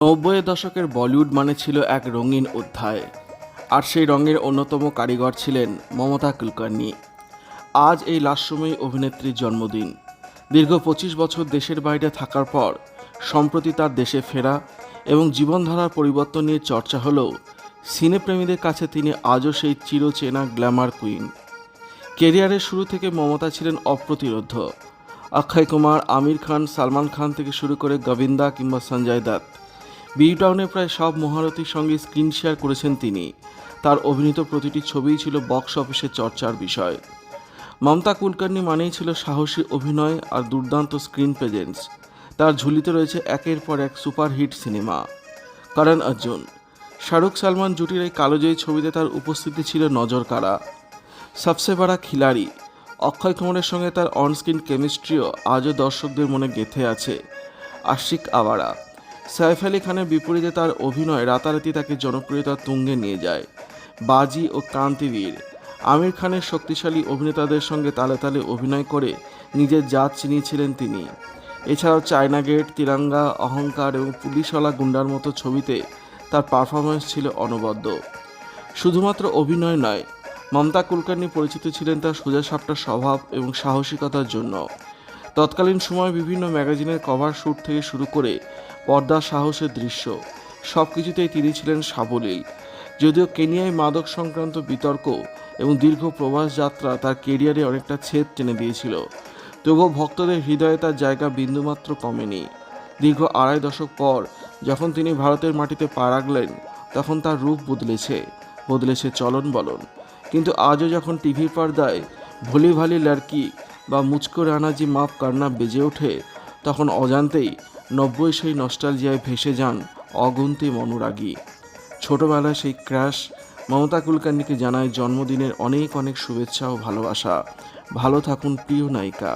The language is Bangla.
নব্বইয়ের দশকের বলিউড মানে ছিল এক রঙিন অধ্যায়, আর সেই রঙের অন্যতম কারিগর ছিলেন মমতা কুলকার্নি। আজ এই লাস্যময়ী অভিনেত্রীর জন্মদিন। দীর্ঘ 25 বছর দেশের বাইরে থাকার পর সম্প্রতি তার দেশে ফেরা এবং জীবনধারার পরিবর্তন নিয়ে চর্চা হলেও সিনেপ্রেমীদের কাছে তিনি আজও সেই চিরচেনা গ্ল্যামার কুইন। কেরিয়ারের শুরু থেকে মমতা ছিলেন অপ্রতিরোধ্য। অক্ষয় কুমার, আমির খান, সালমান খান থেকে শুরু করে গোবিন্দা কিংবা সঞ্জয় দত্ত, বি টাউনে প্রায় সব মহারথীর সঙ্গে স্ক্রিন শেয়ার করেছেন তিনি। তার অভিনীত প্রতিটি ছবিই ছিল বক্স অফিসে চর্চার বিষয়। মমতা কুলকার্নি মানেই ছিল সাহসী অভিনয় আর দুর্দান্ত স্ক্রিন প্রেজেন্স। তার ঝুলিতে রয়েছে একের পর এক সুপারহিট সিনেমা। করণ অর্জুন, শাহরুখ সালমান জুটির এই কালোজয়ী ছবিতে তার উপস্থিতি ছিল নজর কাড়া। সবসে বড়া খিলাড়ি অক্ষয় কুমারের সঙ্গে তার অনস্ক্রিন কেমিস্ট্রিও আজও দর্শকদের মনে গেঁথে আছে। আশিক আওয়ারা, সাইফ আলি খানের বিপরীতে তার অভিনয় রাতারাতি তাকে জনপ্রিয়তার তুঙ্গে নিয়ে যায়। বাজি ও ক্রান্তিবীর, আমির খানের শক্তিশালী অভিনেতাদের সঙ্গে তালে তালে অভিনয় করে নিজের জাত চিনিয়েছিলেন তিনি। এছাড়াও চায়না গেট, তিরঙ্গা, অহংকার এবং পুলিশওয়ালা গুন্ডার মতো ছবিতে তার পারফরমেন্স ছিল অনবদ্য। শুধুমাত্র অভিনয় নয়, মমতা কুলকার্নি পরিচিত ছিলেন তার সোজাসাপটা স্বভাব এবং সাহসিকতার জন্য। তৎকালীন সময়ে বিভিন্ন ম্যাগাজিনের কভার শ্যুট থেকে শুরু করে পর্দার সাহসের দৃশ্য, সব কিছুতেই তিনি ছিলেন সাবলীল। যদিও কেনিয়ায় মাদক সংক্রান্ত বিতর্ক এবং দীর্ঘ প্রবাস যাত্রা তার কেরিয়ারে অনেকটা ছেদ টেনে দিয়েছিল, তবুও ভক্তদের হৃদয়ে তার জায়গা বিন্দুমাত্র কমেনি। দীর্ঘ আড়াই দশক পর যখন তিনি ভারতের মাটিতে পা রাখলেন, তখন তার রূপ বদলেছে চলন বলন। কিন্তু আজও যখন টিভির পর্দায় ভোলি ভালি লড়কি বা মুচকো রানাজি মাফ করনা বেজে ওঠে, তখন অজান্তেই 90 সেই নস্টালজিয়ায় ভেসে যান অগুন্তি অনুরাগী। ছোটবেলায় সেই ক্র্যাশ মমতা কুলকার্নিকে জানায় জন্মদিনের অনেক অনেক শুভেচ্ছা ও ভালোবাসা। ভালো থাকুন প্রিয় নায়িকা।